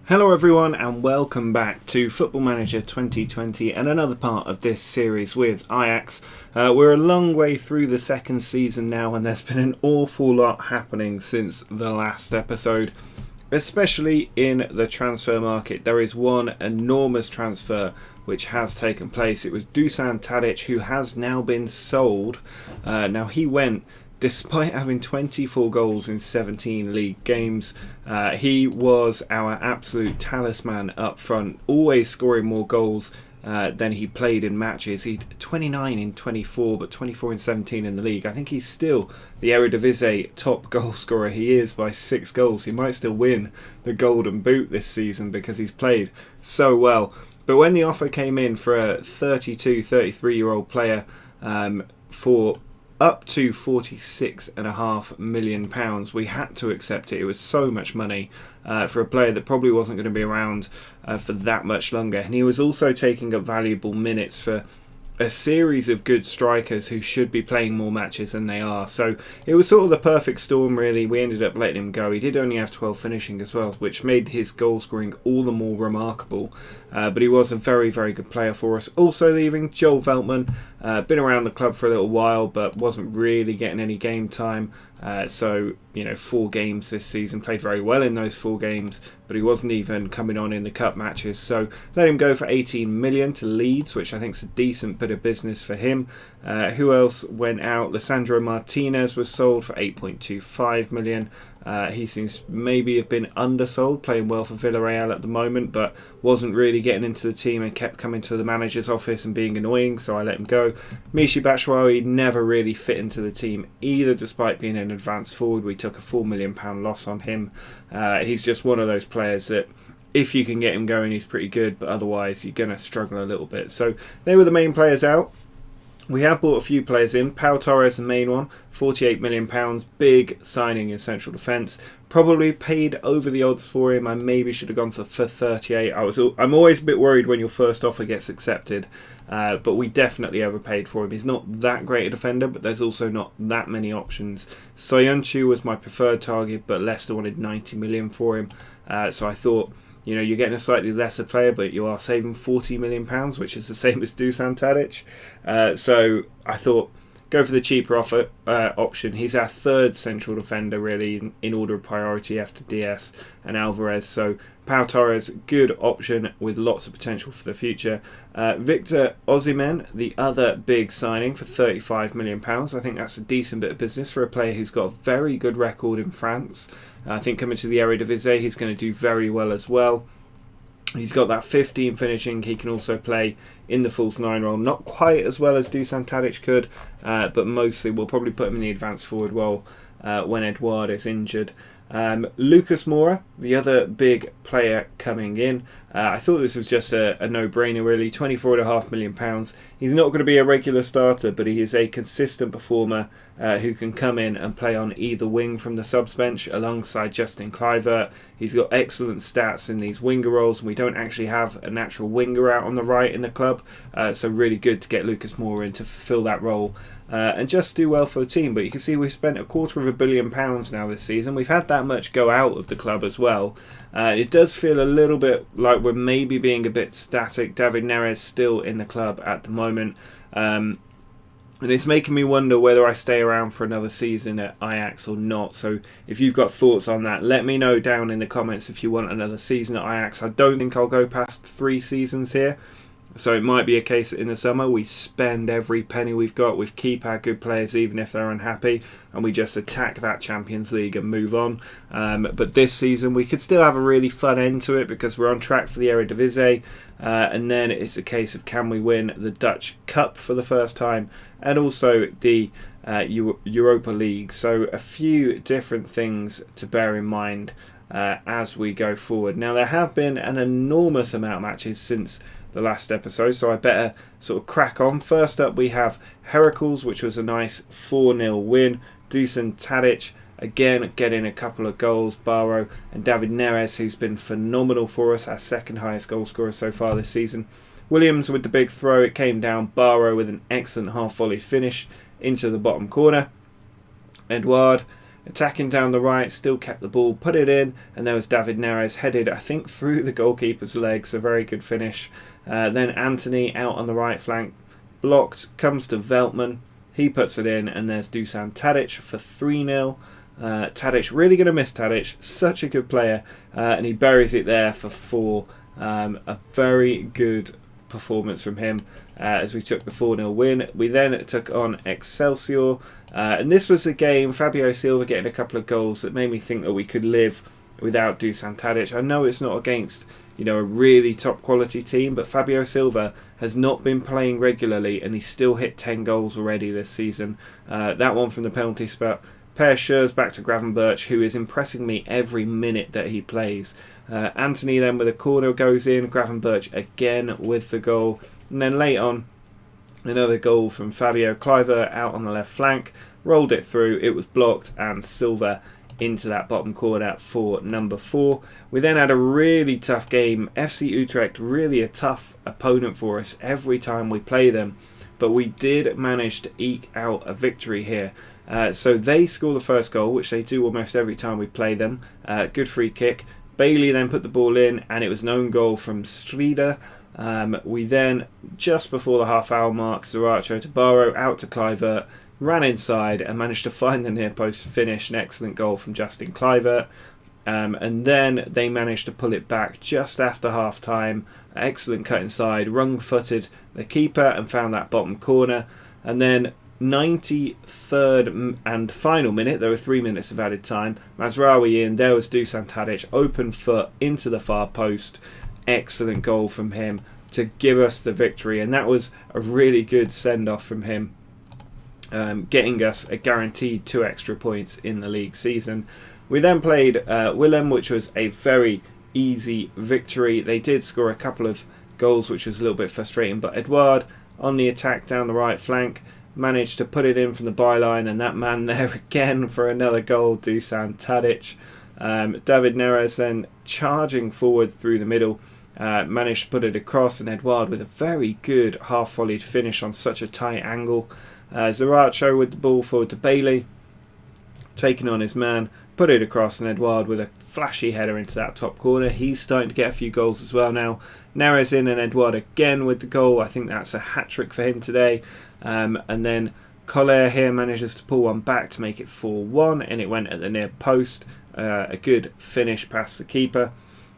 Hello everyone and welcome back to Football Manager 2020 and another part of this series with Ajax. We're a long way through the second season now and there's been an awful lot happening since the last episode, especially in the transfer market. There is one enormous transfer which has taken place. It was Dusan Tadic, who has now been sold. Now he went despite having 24 goals in 17 league games. He was our absolute talisman up front, always scoring more goals than he played in matches. He'd 29 in 24, but 24 in 17 in the league. I think he's still the Eredivisie top goal scorer. He is by 6 goals. He might still win the Golden Boot this season because he's played so well. But when the offer came in for a 33-year-old player for up to £46.5 million, we had to accept it. It was so much money for a player that probably wasn't going to be around for that much longer. And he was also taking up valuable minutes for a series of good strikers who should be playing more matches than they are. So it was sort of the perfect storm, really. We ended up letting him go. He did only have 12 finishing as well, which made his goal scoring all the more remarkable. But he was a very, very good player for us. Also leaving, Joel Veltman. Been around the club for a little while, but wasn't really getting any game time. So, 4 games this season, played very well in those 4 games, but he wasn't even coming on in the cup matches. So let him go for 18 million to Leeds, which I think is a decent bit of business for him. Who else went out? Lisandro Martinez was sold for 8.25 million. He seems maybe have been undersold, playing well for Villarreal at the moment, but wasn't really getting into the team and kept coming to the manager's office and being annoying, so I let him go. Michy Batshuayi never really fit into the team either, despite being an advanced forward. We took a £4 million loss on him. He's just one of those players that if you can get him going, he's pretty good, but otherwise you're going to struggle a little bit. So they were the main players out. We have bought a few players in. Pau Torres, the main one, £48 million, big signing in central defence. Probably paid over the odds for him. I maybe should have gone for 38. I'm always a bit worried when your first offer gets accepted, but we definitely overpaid for him. He's not that great a defender, but there's also not that many options. Soyuncu was my preferred target, but Leicester wanted 90 million for him, so I thought, you're getting a slightly lesser player, but you are saving £40 million, which is the same as Dusan Tadic. So I thought, go for the cheaper option. He's our third central defender, really, in order of priority after Diaz and Alvarez. So Pau Torres, good option with lots of potential for the future. Victor Osimhen, the other big signing for £35 million. I think that's a decent bit of business for a player who's got a very good record in France. I think coming to the Eredivisie, he's going to do very well as well. He's got that 15 finishing. He can also play in the false 9 role. Not quite as well as Dusan Tadic could, but mostly we'll probably put him in the advanced forward role when Edouard is injured. Lucas Moura, the other big player coming in. I thought this was just a no-brainer, really. £24.5 million. He's not going to be a regular starter, but he is a consistent performer who can come in and play on either wing from the subs bench alongside Justin Kluivert. He's got excellent stats in these winger roles, and we don't actually have a natural winger out on the right in the club, so really good to get Lucas Moura in to fulfil that role and just do well for the team. But you can see we've spent £250 million now this season. We've had that much go out of the club as well. It does feel a little bit like we're maybe being a bit static. David Neres still in the club at the moment. And it's making me wonder whether I stay around for another season at Ajax or not. So if you've got thoughts on that, let me know down in the comments if you want another season at Ajax. I don't think I'll go past 3 seasons here. So it might be a case that in the summer we spend every penny we've got, we keep our good players even if they're unhappy, and we just attack that Champions League and move on. But this season we could still have a really fun end to it because we're on track for the Eredivisie, and then it's a case of can we win the Dutch Cup for the first time and also the Europa League. So a few different things to bear in mind as we go forward. Now there have been an enormous amount of matches since the last episode, so I better sort of crack on. First up we have Heracles, which was a nice 4-0 win. Dusan Tadic again getting a couple of goals. Barrow and David Neres, who's been phenomenal for us, our second highest goal scorer so far this season. Williams with the big throw, it came down. Barrow with an excellent half volley finish into the bottom corner. Edouard attacking down the right, still kept the ball, put it in, and there was David Neres headed, I think, through the goalkeeper's legs. A very good finish. Then Anthony out on the right flank, blocked, comes to Veltman. He puts it in, and there's Dusan Tadic for 3-0. Tadic, really going to miss Tadic, such a good player, and he buries it there for 4. A very good performance from him as we took the 4-0 win. We then took on Excelsior, and this was a game, Fabio Silva getting a couple of goals that made me think that we could live without Dusan Tadic. I know it's not against a really top quality team, but Fabio Silva has not been playing regularly and he's still hit 10 goals already this season. That one from the penalty spot. Per Schurz back to Gravenberch, who is impressing me every minute that he plays. Anthony then with a corner goes in, Gravenberch again with the goal, and then late on another goal from Fabio. Kluivert out on the left flank, rolled it through, it was blocked, and Silva into that bottom corner for number 4. We then had a really tough game. FC Utrecht, really a tough opponent for us every time we play them, but we did manage to eke out a victory here. So they score the first goal, which they do almost every time we play them. Good free kick. Bailey then put the ball in, and it was an own goal from Strieder. We then, just before the half-hour mark, Zaracho to Barrow, out to Kluivert, ran inside and managed to find the near post finish. An excellent goal from Justin Kluivert. And then they managed to pull it back just after half-time. Excellent cut inside, wrong-footed the keeper and found that bottom corner. And then 93rd and final minute, there were 3 minutes of added time, Mazraoui in, there was Dusan Tadic, open foot into the far post. Excellent goal from him to give us the victory, and that was a really good send-off from him, getting us a guaranteed 2 extra points in the league season. We then played Willem, which was a very easy victory. They did score a couple of goals, which was a little bit frustrating, but Edouard on the attack down the right flank managed to put it in from the byline, and that man there again for another goal, Dusan Tadic. David Neres then charging forward through the middle, managed to put it across, and Edouard with a very good half-volleyed finish on such a tight angle. Zaracho with the ball forward to Bailey, taking on his man, put it across, and Edouard with a flashy header into that top corner. He's starting to get a few goals as well now. Neres in, and Edouard again with the goal. I think that's a hat-trick for him today. And then Collier here manages to pull one back to make it 4-1, and it went at the near post. A good finish past the keeper.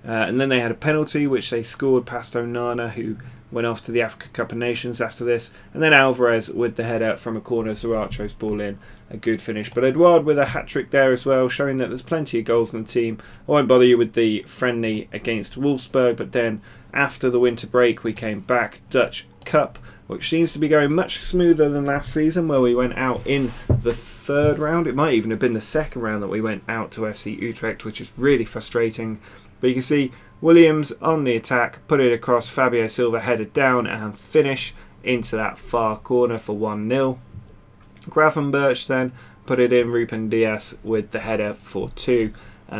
And then they had a penalty, which they scored past Onana, who went off to the Africa Cup of Nations after this. And then Alvarez with the header from a corner, Zaracho's ball in. A good finish. But Edouard with a hat-trick there as well, showing that there's plenty of goals in the team. I won't bother you with the friendly against Wolfsburg, but then after the winter break we came back, Dutch Cup, which seems to be going much smoother than last season, where we went out in the 3rd round. It might even have been the 2nd round that we went out to FC Utrecht, which is really frustrating. But you can see Williams on the attack, put it across, Fabio Silva headed down and finish into that far corner for 1-0. Gravenberch then put it in, Ruben Diaz with the header for 2.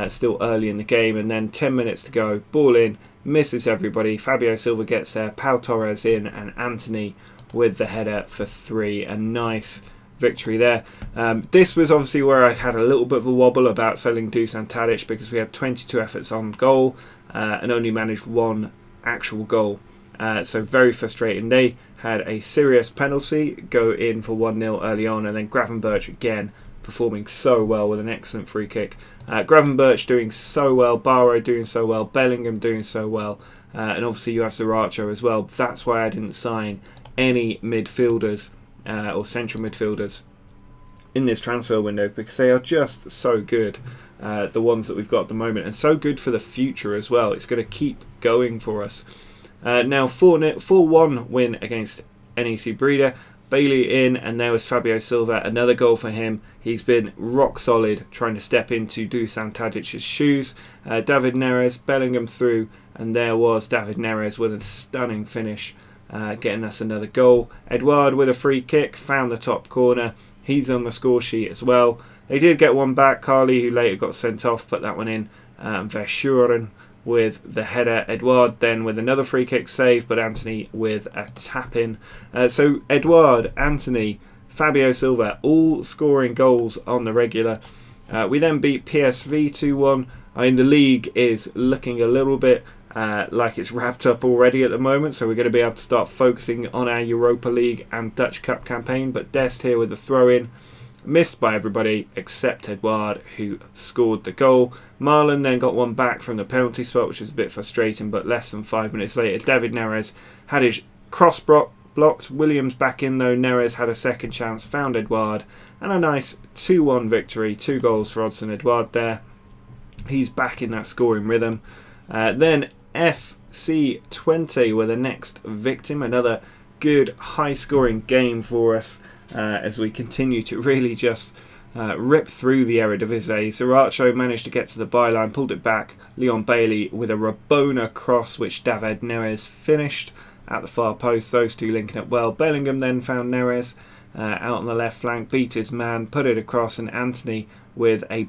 Still early in the game, and then 10 minutes to go, ball in, misses everybody. Fabio Silva gets there, Pau Torres in, and Anthony with the header for 3. A nice victory there. This was obviously where I had a little bit of a wobble about selling Dusan Tadic, because we had 22 efforts on goal and only managed 1 actual goal. So very frustrating. They had a serious penalty go in for 1-0 early on, and then Gravenberch again performing so well with an excellent free kick. Gravenberch doing so well, Barrow doing so well, Bellingham doing so well, and obviously you have Zaracho as well. That's why I didn't sign any midfielders or central midfielders in this transfer window, because they are just so good, the ones that we've got at the moment, and so good for the future as well. It's going to keep going for us. Now 4-1 win against NEC Breda. Bailey in, and there was Fabio Silva, another goal for him. He's been rock solid trying to step into Dusan Tadic's shoes. David Neres, Bellingham through, and there was David Neres with a stunning finish, getting us another goal. Edouard with a free kick, found the top corner. He's on the score sheet as well. They did get one back. Carly, who later got sent off, put that one in. Verschuren with the header. Edouard then with another free kick save, but Anthony with a tap in. So Edouard, Anthony, Fabio Silva all scoring goals on the regular. We then beat PSV 2-1. I mean, the league is looking a little bit like it's wrapped up already at the moment, so we're going to be able to start focusing on our Europa League and Dutch Cup campaign. But Dest here with the throw-in, missed by everybody except Edouard, who scored the goal. Marlon then got one back from the penalty spot, which was a bit frustrating, but less than 5 minutes later, David Neres had his cross blocked. Williams back in though. Neres had a second chance, found Edouard, and a nice 2-1 victory. 2 goals for Odsonne Edouard there. He's back in that scoring rhythm. Then FC20 were the next victim. Another good high-scoring game for us as we continue to really just rip through the Eredivisie. Sriracha managed to get to the byline, pulled it back. Leon Bailey with a Rabona cross, which David Neres finished at the far post. Those two linking up well. Bellingham then found Neres out on the left flank, beat his man, put it across, and Anthony with a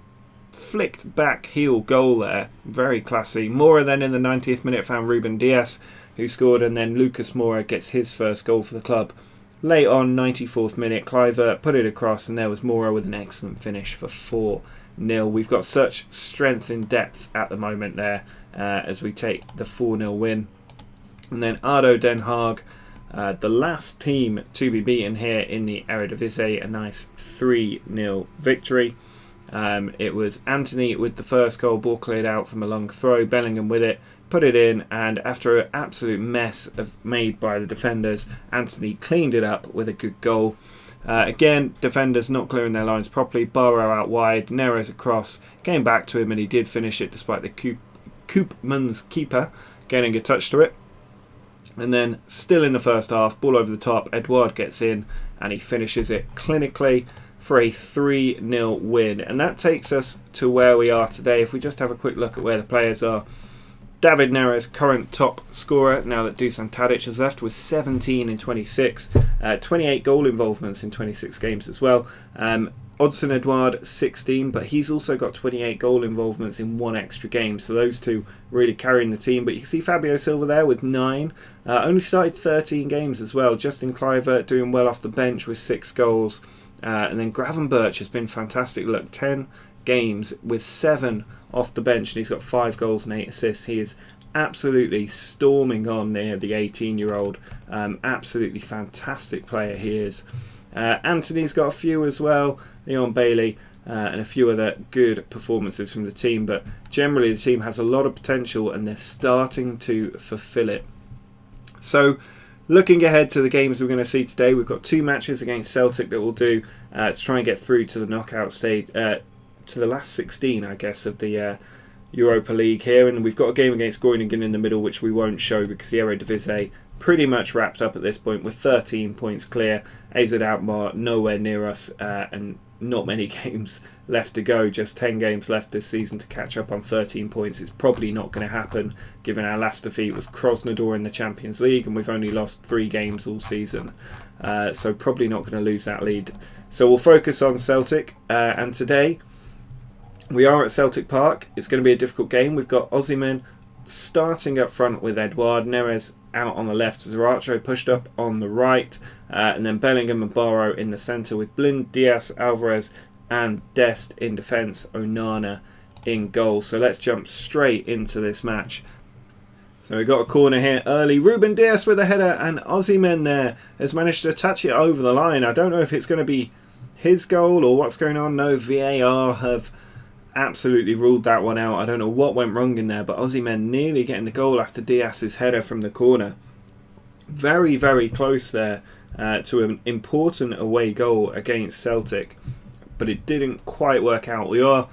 flicked back heel goal there. Very classy. Moura then in the 90th minute found Ruben Dias, who scored, and then Lucas Moura gets his first goal for the club. Late on, 94th minute, Kluivert put it across, and there was Moura with an excellent finish for 4-0. We've got such strength in depth at the moment there as we take the 4-0 win. And then ADO Den Haag, the last team to be beaten here in the Eredivisie, a nice 3-0 victory. It was Anthony with the first goal, ball cleared out from a long throw, Bellingham with it, put it in, and after an absolute mess made by the defenders, Anthony cleaned it up with a good goal. Again, defenders not clearing their lines properly, Barrow out wide, Neres across, came back to him, and he did finish it despite the Koopman's keeper getting a touch to it. And then still in the first half, ball over the top, Edouard gets in and he finishes it clinically for a 3-0 win. And that takes us to where we are today. If we just have a quick look at where the players are. David Neres, current top scorer now that Dusan Tadic has left, was 17 in 26. 28 goal involvements in 26 games as well. Odsonne Edouard, 16, but he's also got 28 goal involvements in 1 extra game. So those two really carrying the team. But you can see Fabio Silva there with 9. Only started 13 games as well. Justin Kluivert doing well off the bench with 6 goals. And then Gravenberch has been fantastic. Look, 10 games with 7 off the bench, and he's got 5 goals and 8 assists. He is absolutely storming on there, the 18-year-old. Absolutely fantastic player he is. Anthony's got a few as well, Leon Bailey, and a few other good performances from the team. But generally the team has a lot of potential and they're starting to fulfill it. So looking ahead to the games we're going to see today, we've got 2 matches against Celtic that we'll do to try and get through to the knockout stage, to the last 16, I guess, of the Europa League here. And we've got a game against Groningen in the middle, which we won't show because the Eredivisie pretty much wrapped up at this point with 13 points clear. AZ Alkmaar nowhere near us, and not many games left to go. Just 10 games left this season to catch up on 13 points. It's probably not going to happen, given our last defeat was Krasnodar in the Champions League, and we've only lost 3 games all season. So probably not going to lose that lead. So we'll focus on Celtic, and today we are at Celtic Park. It's going to be a difficult game. We've got Osimhen starting up front with Edouard, Neres out on the left, Sriracha pushed up on the right, and then Bellingham and Barrow in the centre with Blind, Diaz, Alvarez and Dest in defence, Onana in goal. So let's jump straight into this match. So we've got a corner here early. Ruben Diaz with a header, and Osimhen there has managed to touch it over the line. I don't know if it's going to be his goal or what's going on. No, VAR have absolutely ruled that one out. I don't know what went wrong in there, but Osimhen nearly getting the goal after Diaz's header from the corner. Very, very close there to an important away goal against Celtic, but it didn't quite work out. We are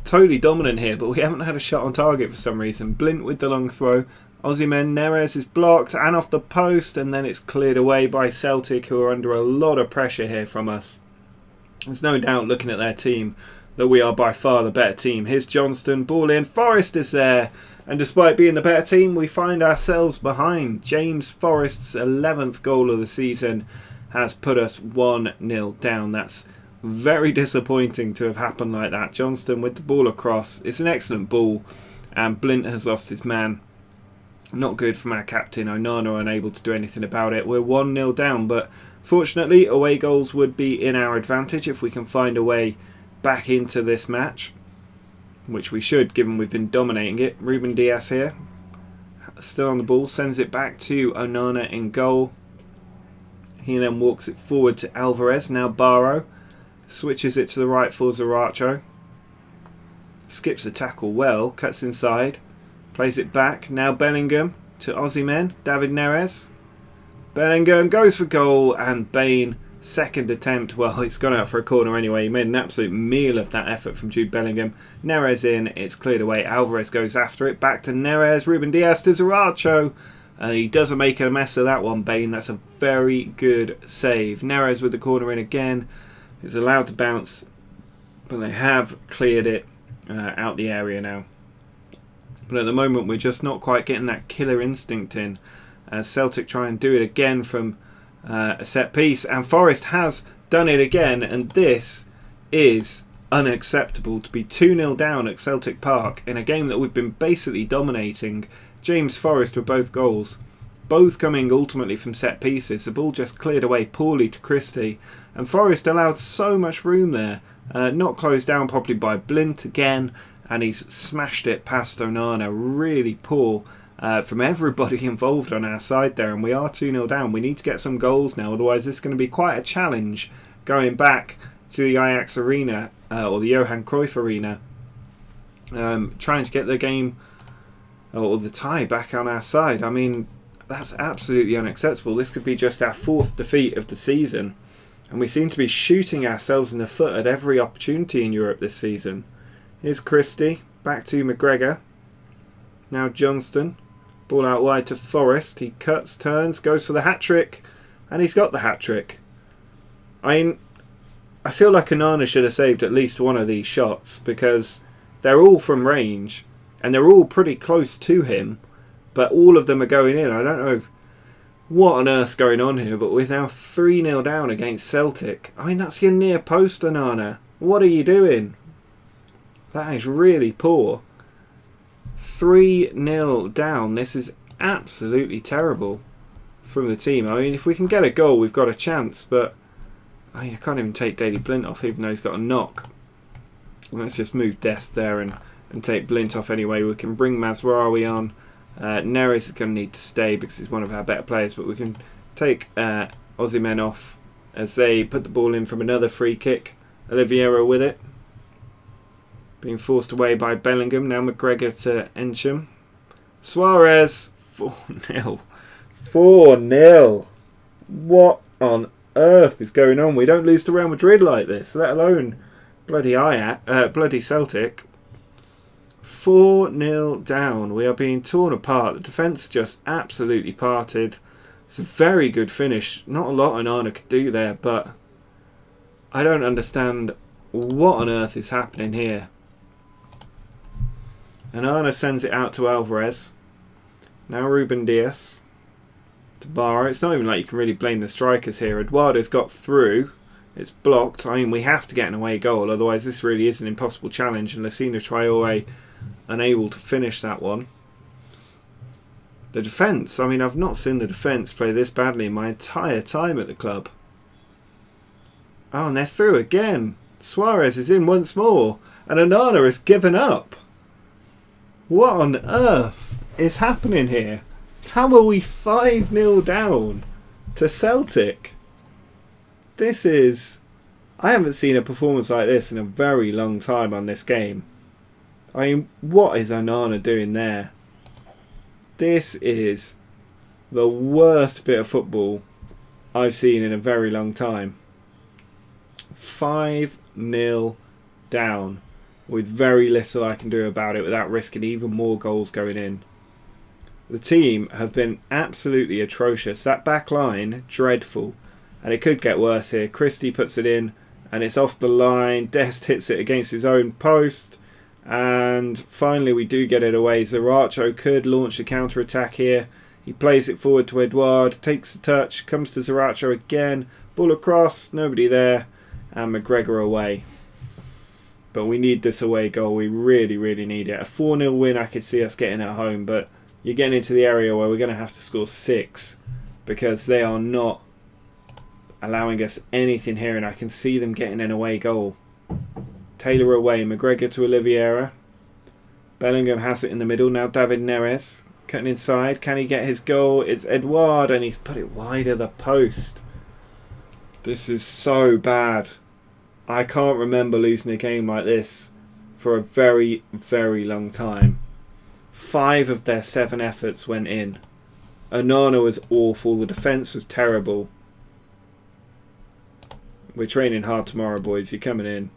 totally dominant here, but we haven't had a shot on target for some reason. Blint with the long throw. Osimhen, Neres is blocked and off the post, and then it's cleared away by Celtic, who are under a lot of pressure here from us. There's no doubt, looking at their team, that we are by far the better team. Here's Johnston, ball in, Forrest is there, and despite being the better team, we find ourselves behind. James Forrest's 11th goal of the season has put us 1-0 down. That's very disappointing to have happened like that. Johnston with the ball across. It's an excellent ball, and Blint has lost his man. Not good from our captain. Onana unable to do anything about it. We're 1-0 down, but fortunately away goals would be in our advantage if we can find a way back into this match, which we should, given we've been dominating it. Ruben Dias here, still on the ball, sends it back to Onana in goal. He then walks it forward to Alvarez. Now Barrow switches it to the right for Zaracho. Skips the tackle well, cuts inside, plays it back. Now Bellingham to Osimhen, David Neres. Bellingham goes for goal, and Bain, second attempt, well, it's gone out for a corner anyway. He made an absolute meal of that effort from Jude Bellingham. Neres in, it's cleared away. Alvarez goes after it, back to Neres. Ruben Dias to Zaracho. And he doesn't make a mess of that one, Bain. That's a very good save. Neres with the corner in again. It's allowed to bounce, but they have cleared it out the area now. But at the moment, we're just not quite getting that killer instinct in, as Celtic try and do it again from a set piece. And Forest has done it again, and this is unacceptable, to be 2-0 down at Celtic Park in a game that we've been basically dominating. James Forrest with both goals, both coming ultimately from set pieces. The ball just cleared away poorly to Christie, and Forrest allowed so much room there. Not closed down properly by Blint again, and he's smashed it past Onana. Really poor from everybody involved on our side there, and we are 2-0 down. We need to get some goals now, otherwise this is going to be quite a challenge going back to the Ajax Arena, or the Johan Cruyff Arena, trying to get the game or the tie back on our side. I mean, that's absolutely unacceptable. This could be just our 4th defeat of the season, and we seem to be shooting ourselves in the foot at every opportunity in Europe this season. Here's Christie, back to McGregor. Now Johnston, ball out wide to Forrest. He cuts, turns, goes for the hat-trick, and he's got the hat-trick. I feel like Onana should have saved at least one of these shots, because they're all from range, and they're all pretty close to him, but all of them are going in. I don't know what on earth's going on here, but we're now 3-0 down against Celtic. I mean, that's your near post, Onana. What are you doing? That is really poor. 3-0 down. This is absolutely terrible from the team. I mean, if we can get a goal, we've got a chance, but I mean, I can't even take Daley Blint off, even though he's got a knock. Let's just move Dest there and take Blint off anyway. We can bring Mazraoui on. Neres is going to need to stay because he's one of our better players, but we can take Osimhen off as they put the ball in from another free kick. Oliveira with it, being forced away by Bellingham. Now McGregor to Encham. Suarez, 4-0. 4-0. What on earth is going on? We don't lose to Real Madrid like this, let alone bloody Celtic. 4-0 down. We are being torn apart. The defence just absolutely parted. It's a very good finish. Not a lot Onana could do there, but I don't understand what on earth is happening here. Onana sends it out to Alvarez. Now Ruben Dias to Barrow. It's not even like you can really blame the strikers here. Eduardo's got through. It's blocked. I mean, we have to get an away goal, otherwise this really is an impossible challenge, and Lacina Traore unable to finish that one. The defence, I mean, I've not seen the defence play this badly in my entire time at the club. Oh, and they're through again. Suarez is in once more, and Onana has given up. What on earth is happening here? How are we 5-0 down to Celtic? This is... I haven't seen a performance like this in a very long time on this game. I mean, what is Onana doing there? This is the worst bit of football I've seen in a very long time. 5-0 down with very little I can do about it without risking even more goals going in. The team have been absolutely atrocious. That back line, dreadful. And it could get worse here. Christie puts it in and it's off the line. Dest hits it against his own post. And finally we do get it away. Zaracho could launch a counter-attack here. He plays it forward to Edouard. Takes a touch. Comes to Zaracho again. Ball across. Nobody there. And McGregor away. But we need this away goal. We really, really need it. A 4-0 win I could see us getting at home. But you're getting into the area where we're going to have to score 6. Because they are not allowing us anything here. And I can see them getting an away goal. Taylor away. McGregor to Oliveira. Bellingham has it in the middle. Now David Neres cutting inside. Can he get his goal? It's Edouard, and he's put it wide of the post. This is so bad. I can't remember losing a game like this for a very, very long time. 5 of their 7 efforts went in. Onana was awful. The defence was terrible. We're training hard tomorrow, boys. You're coming in.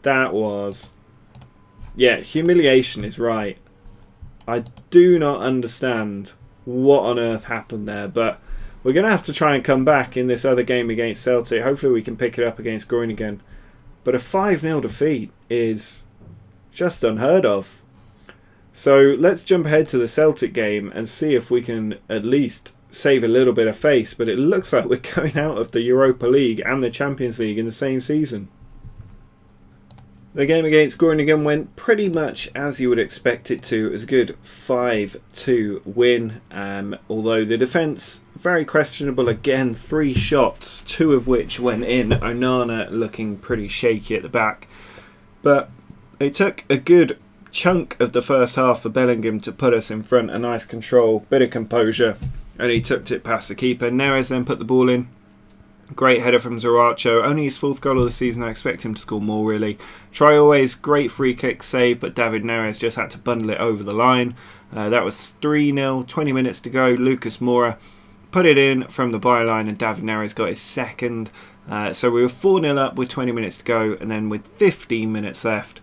That was... Yeah, humiliation is right. I do not understand what on earth happened there, but we're going to have to try and come back in this other game against Celtic. Hopefully we can pick it up against Groningen. But a 5-0 defeat is just unheard of. So let's jump ahead to the Celtic game and see if we can at least save a little bit of face. But it looks like we're going out of the Europa League and the Champions League in the same season. The game against Groningen went pretty much as you would expect it to. It was a good 5-2 win, although the defence, very questionable again. 3 shots, 2 of which went in. Onana looking pretty shaky at the back. But it took a good chunk of the first half for Bellingham to put us in front. A nice control, bit of composure, and he tucked it past the keeper. Neres then put the ball in. Great header from Zaracho. Only his 4th goal of the season. I expect him to score more, really. Traore's great free kick save, but David Neres just had to bundle it over the line. That was 3-0. 20 minutes to go. Lucas Moura put it in from the byline, and David Neres got his 2nd. So we were 4-0 up with 20 minutes to go, and then with 15 minutes left,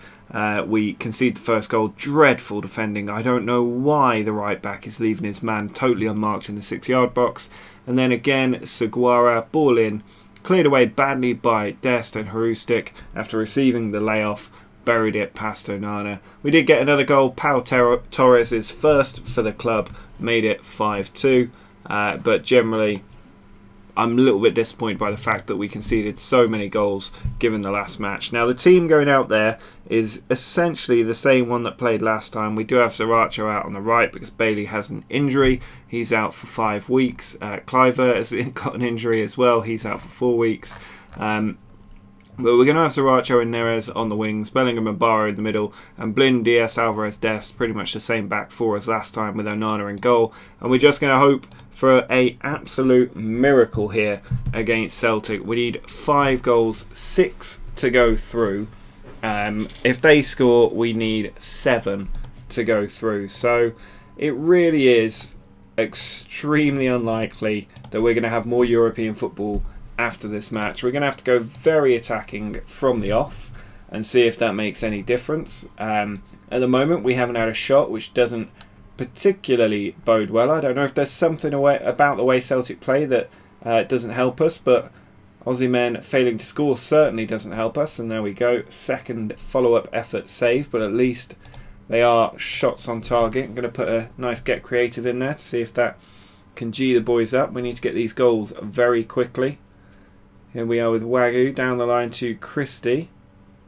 we concede the first goal. Dreadful defending. I don't know why the right back is leaving his man totally unmarked in the 6-yard box. And then again, Seguara, ball in, cleared away badly by Dest, and Hrustic, after receiving the layoff, buried it past Onana. We did get another goal. Pau Torres' first for the club, made it 5-2. But generally, I'm a little bit disappointed by the fact that we conceded so many goals given the last match. Now, the team going out there is essentially the same one that played last time. We do have Zaracho out on the right because Bailey has an injury. He's out for 5 weeks. Cliver has got an injury as well. He's out for 4 weeks. But we're going to have Zaracho and Neres on the wings, Bellingham and Barrow in the middle, and Blind, Diaz, Alvarez, Dest, pretty much the same back 4 as last time with Onana in goal. And we're just going to hope for an absolute miracle here against Celtic. We need 5 goals, 6 to go through. If they score, we need 7 to go through. So it really is extremely unlikely that we're going to have more European football after this match. We're going to have to go very attacking from the off and see if that makes any difference. At the moment, we haven't had a shot, which doesn't particularly bode well. I don't know if there's something about the way Celtic play that doesn't help us, but Aussie men failing to score certainly doesn't help us. And there we go, 2nd follow-up effort save, but at least they are shots on target. I'm going to put a nice get creative in there to see if that can G the boys up. We need to get these goals very quickly. Here we are with Wagyu down the line to Christie.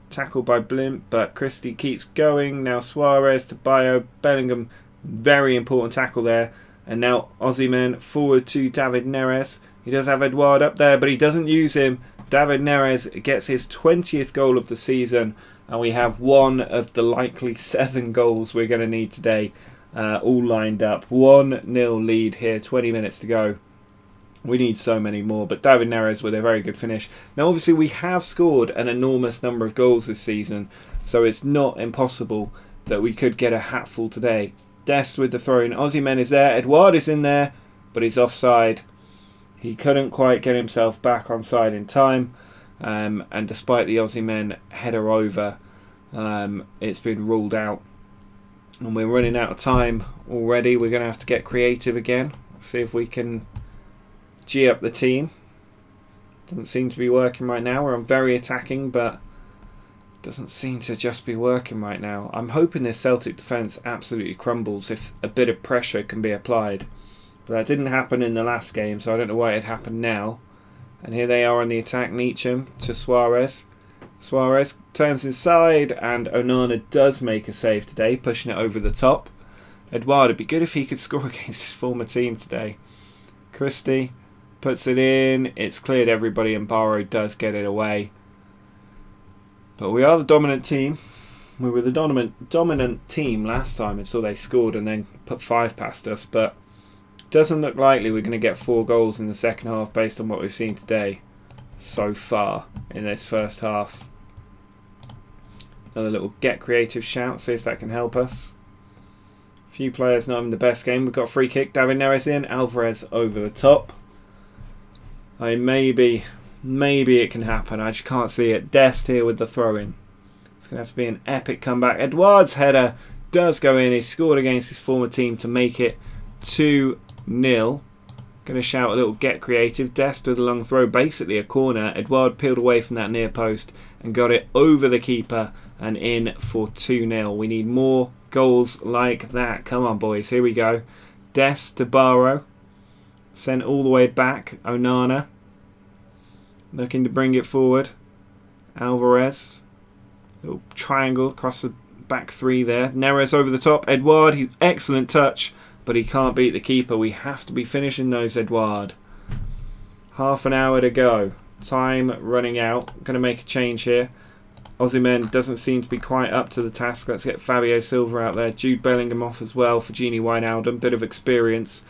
Tackled by Blimp, but Christie keeps going. Now Suarez to Bayo. Bellingham, very important tackle there. And now Aussie men forward to David Neres. He does have Edouard up there, but he doesn't use him. David Neres gets his 20th goal of the season. And we have one of the likely 7 goals we're going to need today. All lined up. 1-0 lead here, 20 minutes to go. We need so many more, but David Neres with a very good finish. Now, obviously, we have scored an enormous number of goals this season, so it's not impossible that we could get a hatful today. Dest with the throw-in. Aussie men is there. Edouard is in there, but he's offside. He couldn't quite get himself back on side in time, and despite the Aussie men header over, it's been ruled out. And we're running out of time already. We're going to have to get creative again. See if we can G up the team. Doesn't seem to be working right now. We're very attacking, but doesn't seem to just be working right now. I'm hoping this Celtic defence absolutely crumbles if a bit of pressure can be applied. But that didn't happen in the last game, so I don't know why it happened now. And here they are on the attack. Neacham to Suarez. Suarez turns inside, and Onana does make a save today, pushing it over the top. Edouard, it'd be good if he could score against his former team today. Christie puts it in. It's cleared everybody, and Barrow does get it away. But we are the dominant team. We were the dominant team last time until they scored and then put 5 past us. But it doesn't look likely we're going to get 4 goals in the second half based on what we've seen today so far in this first half. Another little get creative shout, see if that can help us. A few players not having the best game. We've got a free kick. David Neres in. Alvarez over the top. Maybe it can happen. I just can't see it. Dest here with the throw-in. It's going to have to be an epic comeback. Edouard's header does go in. He scored against his former team to make it 2-0. Going to shout a little get creative. Dest with a long throw. Basically a corner. Edouard peeled away from that near post and got it over the keeper and in for 2-0. We need more goals like that. Come on, boys. Here we go. Dest to Barrow. Sent all the way back. Onana. Looking to bring it forward. Alvarez. Little triangle across the back 3 there. Neres over the top. Edouard. He's excellent touch. But he can't beat the keeper. We have to be finishing those, Edouard. Half an hour to go. Time running out. Going to make a change here. Osimhen doesn't seem to be quite up to the task. Let's get Fabio Silva out there. Jude Bellingham off as well for Gini Wijnaldum. Bit of experience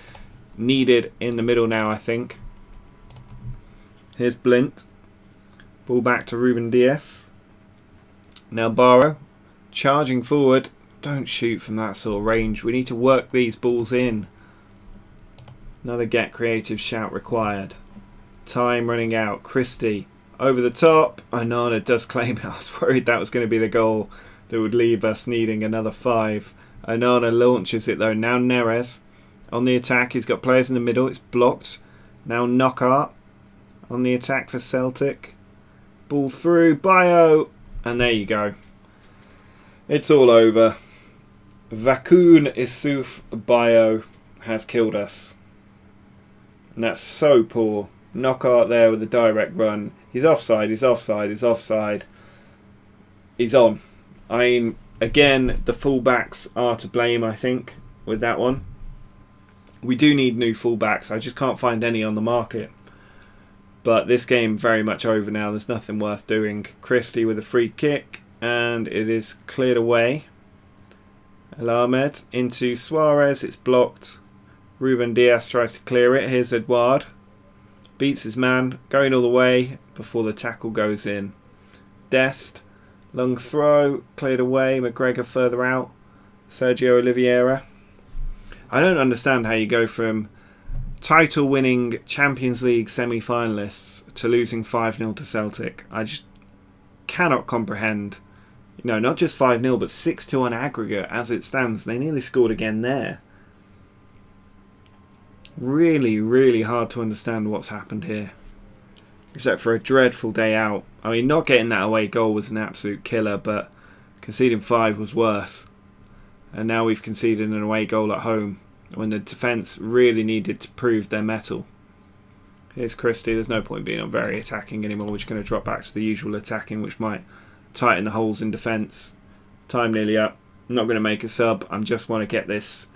needed in the middle now, I think. Here's Blint. Ball back to Ruben Dias. Now Barrow. Charging forward. Don't shoot from that sort of range. We need to work these balls in. Another get creative shout required. Time running out. Christie. Over the top. Onana does claim it. I was worried that was going to be the goal that would leave us needing another 5. Onana launches it though. Now Neres on the attack. He's got players in the middle. It's blocked. Now Knockaert on the attack for Celtic. Ball through. Bio. And there you go. It's all over. Vakun Issouf Bio has killed us. And that's so poor. Knockaert there with a direct run. He's offside, he's offside, he's offside. He's on. I mean, again, the fullbacks are to blame, I think, with that one. We do need new fullbacks. I just can't find any on the market. But this game very much over now. There's nothing worth doing. Christie with a free kick. And it is cleared away. El Ahmed into Suarez. It's blocked. Ruben Dias tries to clear it. Here's Edouard. Beats his man, going all the way before the tackle goes in. Dest, long throw, cleared away. McGregor further out. Sergio Oliveira. I don't understand how you go from title-winning Champions League semi-finalists to losing 5-0 to Celtic. I just cannot comprehend. You know, not just 5-0, but 6-2 on aggregate as it stands. They nearly scored again there. Really, really hard to understand what's happened here. Except for a dreadful day out. I mean, not getting that away goal was an absolute killer, but conceding 5 was worse. And now we've conceded an away goal at home when the defence really needed to prove their mettle. Here's Christie. There's no point being on very attacking anymore. We're just going to drop back to the usual attacking, which might tighten the holes in defence. Time nearly up. I'm not going to make a sub. I just want to get this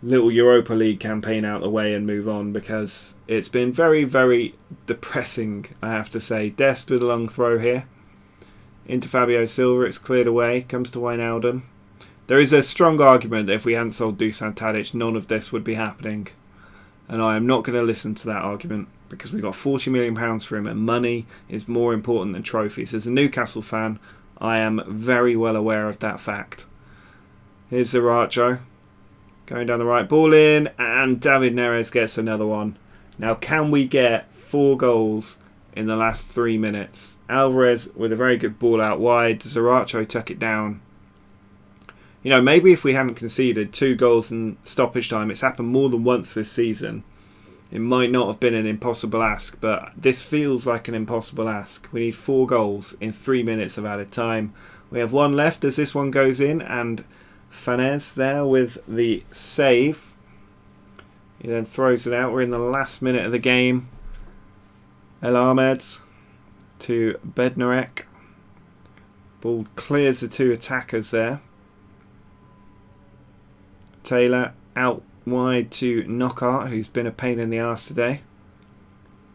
little Europa League campaign out of the way and move on, because it's been very, very depressing, I have to say. Dest with a long throw here. Into Fabio Silva. It's cleared away. Comes to Wijnaldum. There is a strong argument that if we hadn't sold Dusan Tadic, none of this would be happening. And I am not going to listen to that argument, because we got £40 million for him, and money is more important than trophies. As a Newcastle fan, I am very well aware of that fact. Here's Zaracho. Going down the right, ball in, and David Neres gets another one. Now, can we get 4 goals in the last 3 minutes? Alvarez with a very good ball out wide. Zaracho took it down. You know, maybe if we hadn't conceded 2 goals in stoppage time, it's happened more than once this season, it might not have been an impossible ask, but this feels like an impossible ask. We need 4 goals in 3 minutes of added time. We have 1 left as this one goes in, and Fanez there with the save. He then throws it out. We're in the last minute of the game. El Ahmed to Bednarek. Ball clears the 2 attackers there. Taylor out wide to Knockaert, who's been a pain in the arse today.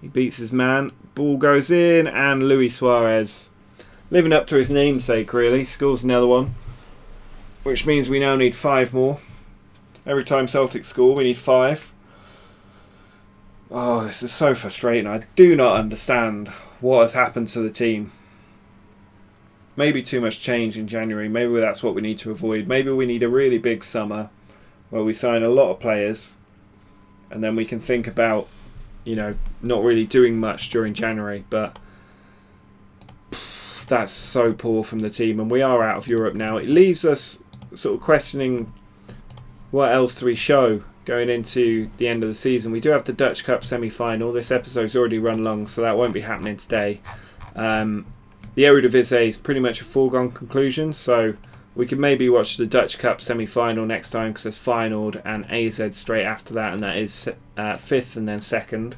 He beats his man. Ball goes in, and Luis Suarez living up to his namesake, really. Scores another one, which means we now need 5 more. Every time Celtic score, we need 5. Oh, this is so frustrating. I do not understand what has happened to the team. Maybe too much change in January. Maybe that's what we need to avoid. Maybe we need a really big summer where we sign a lot of players and then we can think about, not really doing much during January. But that's so poor from the team, and we are out of Europe now. It leaves us sort of questioning what else do we show going into the end of the season. We do have the Dutch Cup semi-final. This episode's already run long, so that won't be happening today. The Eredivisie is pretty much a foregone conclusion, so we could maybe watch the Dutch Cup semi-final next time because there's Feyenoord and AZ straight after that, and that is 5th and then 2nd.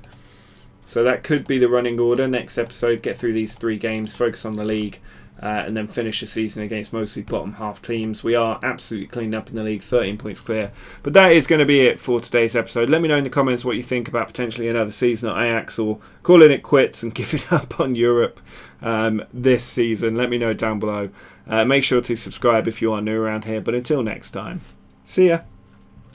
So that could be the running order. Next episode, get through these 3 games, focus on the league, and then finish the season against mostly bottom half teams. We are absolutely cleaned up in the league, 13 points clear. But that is going to be it for today's episode. Let me know in the comments what you think about potentially another season at Ajax, or calling it quits and giving up on Europe this season. Let me know down below. Make sure to subscribe if you are new around here. But until next time, see ya.